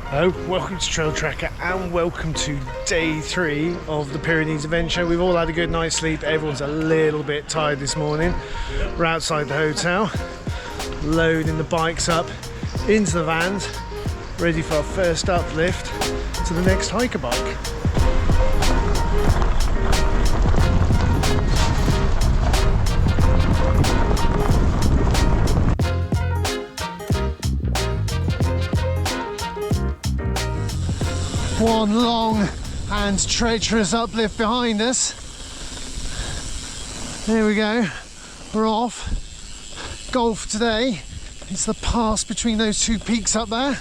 Hello, welcome to Trail Tracker and welcome to day 3 of the Pyrenees adventure. We've all had a good night's sleep, everyone's a little bit tired this morning. We're outside the hotel, loading the bikes up into the vans, ready for our first uplift to the next hiker bike. One long and treacherous uplift behind us. There we go, we're off. Goal for today is the pass between those two peaks up there.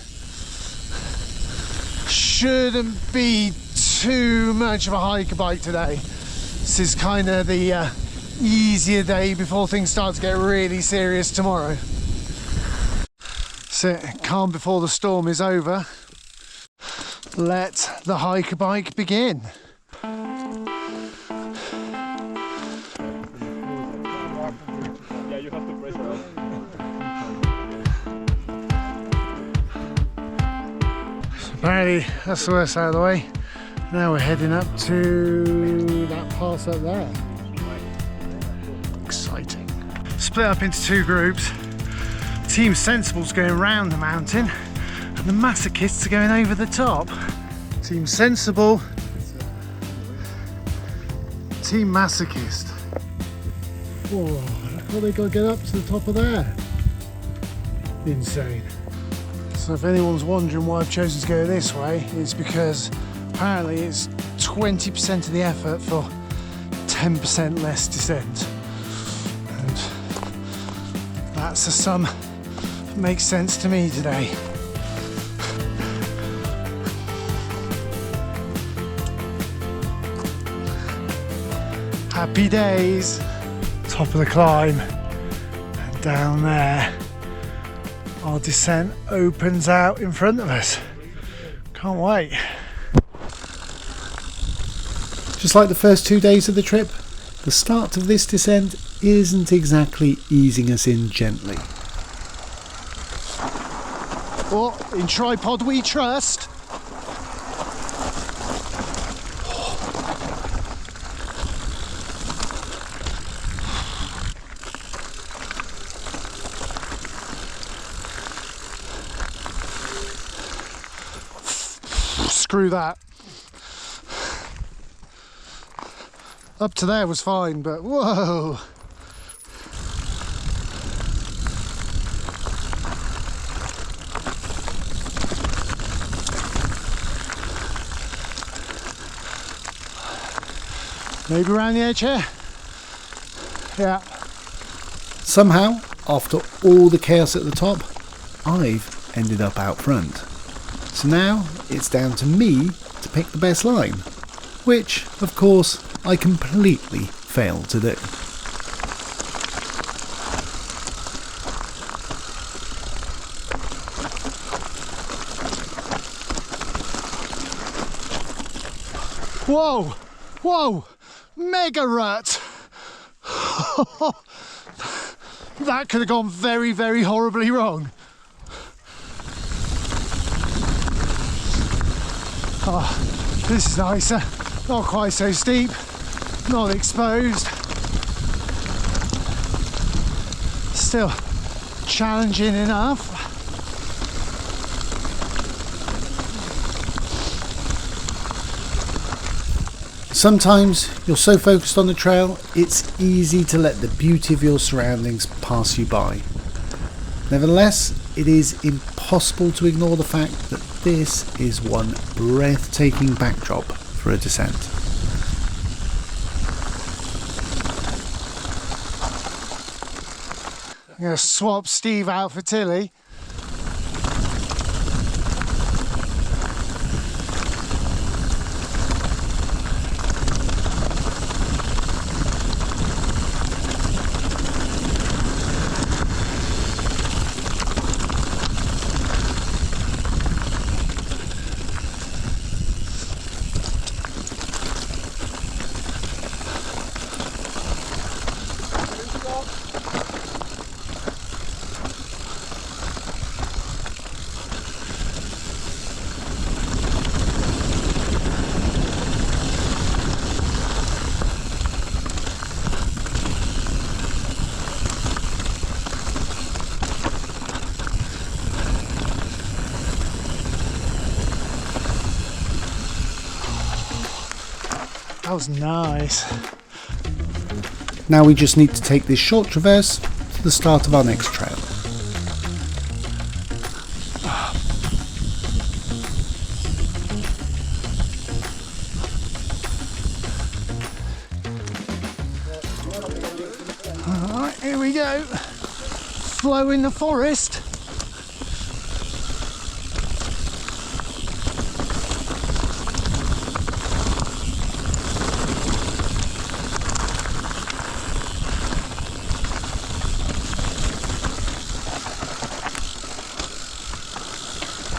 Shouldn't be too much of a hiker bike today. This is kind of the easier day before things start to get really serious tomorrow. So calm before the storm is over. Let the hiker bike begin. Apparently that's the worst out of the way. Now we're heading up to that pass up there. Exciting. Split up into two groups. Team Sensible's going round the mountain and the Masochists are going over the top. Team Sensible, Team Masochist. Whoa, look how they got to get up to the top of there. Insane. So if anyone's wondering why I've chosen to go this way, it's because apparently it's 20% of the effort for 10% less descent. And that's a sum that makes sense to me today. Happy days. Top of the climb, and down there our descent opens out in front of us. Can't wait. Just like the first 2 days of the trip, the start of this descent isn't exactly easing us in gently. Well, in tripod we trust. Screw that. Up to there was fine, but whoa. Maybe around the edge here? Yeah. Somehow, after all the chaos at the top, I've ended up out front. So now it's down to me to pick the best line, which, of course, I completely failed to do. Whoa! Whoa! Mega rut! That could have gone very, very horribly wrong. Oh, this is nicer. Not quite so steep, not exposed. Still challenging enough. Sometimes you're so focused on the trail, it's easy to let the beauty of your surroundings pass you by. Nevertheless, it is impossible to ignore the fact that this is one breathtaking backdrop for a descent. I'm going to swap Steve out for Tilly. That was nice. Now we just need to take this short traverse to the start of our next trail. Alright, here we go. Flow in the forest.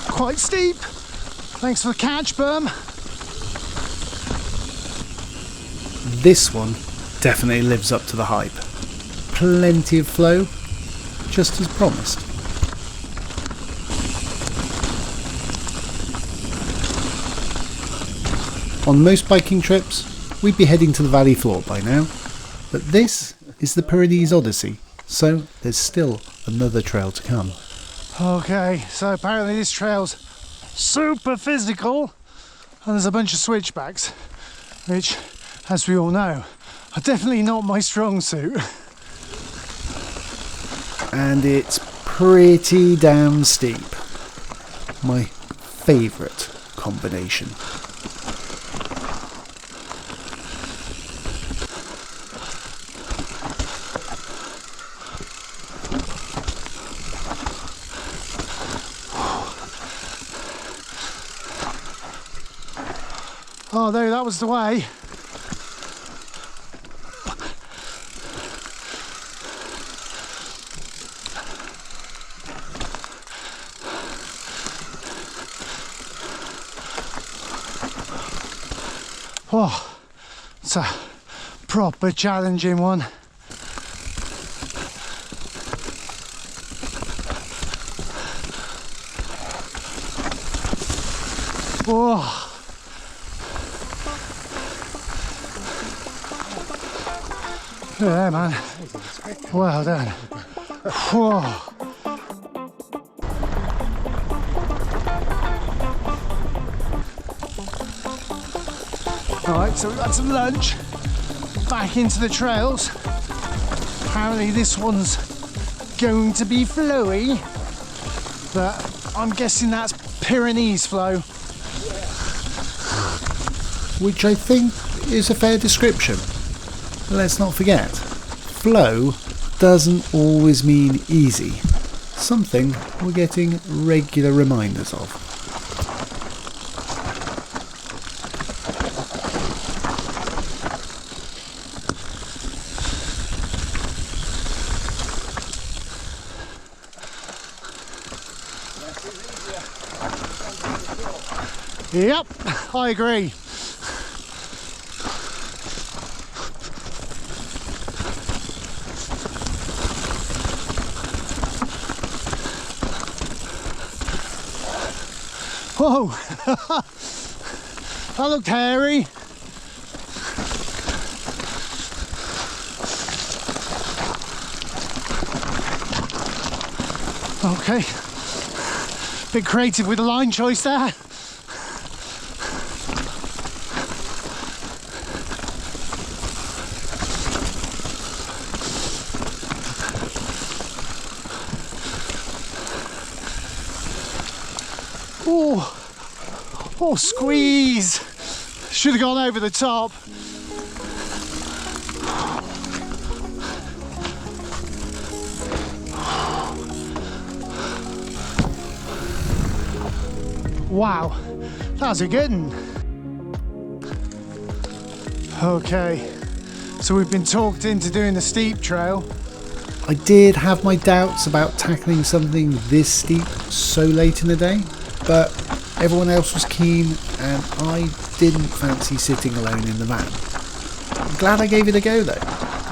Quite steep. Thanks for the catch, berm. This one definitely lives up to the hype. Plenty of flow, just as promised. On most biking trips, we'd be heading to the valley floor by now, but this is the Pyrenees Odyssey, so there's still another trail to come. Okay, so apparently this trail's super physical and there's a bunch of switchbacks, which, as we all know, are definitely not my strong suit. And it's pretty damn steep. My favourite combination. Oh no, that was the way. Oh, it's a proper challenging one. Oh. Yeah, man. Well done. Whoa. Alright, so we've had some lunch. Back into the trails. Apparently this one's going to be flowy, but I'm guessing that's Pyrenees flow. Which I think is a fair description. Let's not forget, flow doesn't always mean easy. Something we're getting regular reminders of. Yep, I agree. Whoa, that looked hairy. Okay, bit creative with the line choice there. Oh, squeeze! Should have gone over the top. Wow, that was a good one. Okay, so we've been talked into doing the steep trail. I did have my doubts about tackling something this steep so late in the day, but everyone else was keen and I didn't fancy sitting alone in the van. I'm glad I gave it a go though,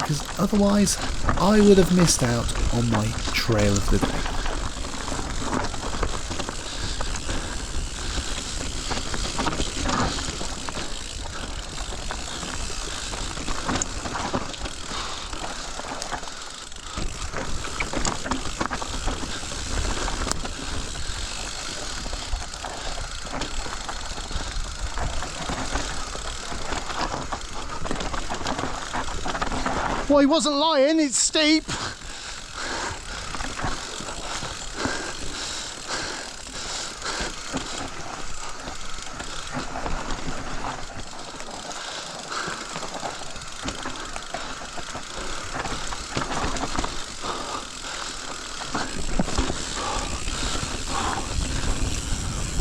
because otherwise I would have missed out on my trail of the day. Well, he wasn't lying, it's steep.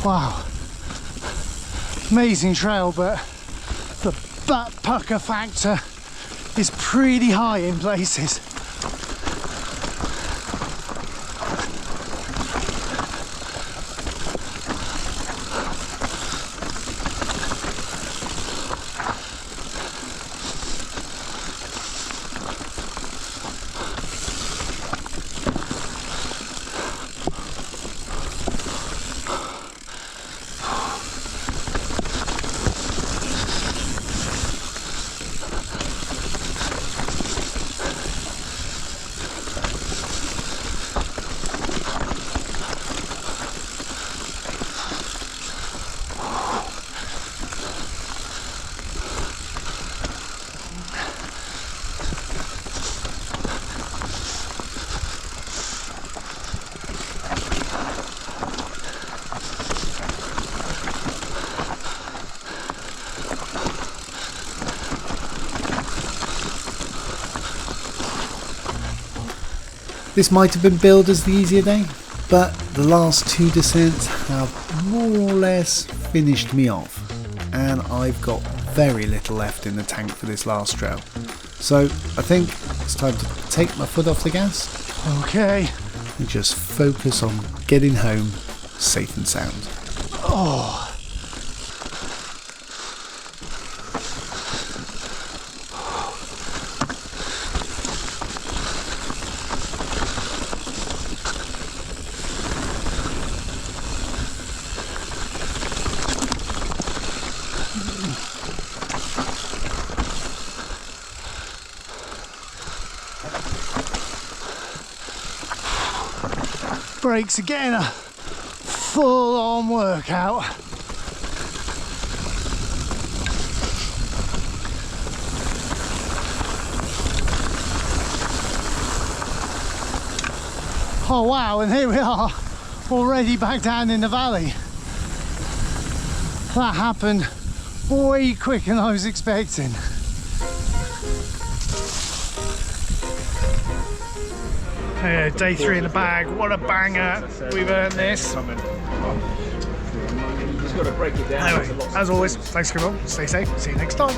Wow, amazing trail, but the butt pucker factor is pretty high in places. This might have been billed as the easier day, but the last two descents have more or less finished me off, and I've got very little left in the tank for this last trail. So I think it's time to take my foot off the gas. Okay. And just focus on getting home safe and sound. Oh. Breaks again, a full-on workout. Oh wow, and here we are, already back down in the valley. That happened way quicker than I was expecting. Day 3 in the bag, what a banger, we've earned this. Anyway, as always, thanks for coming on, stay safe, see you next time.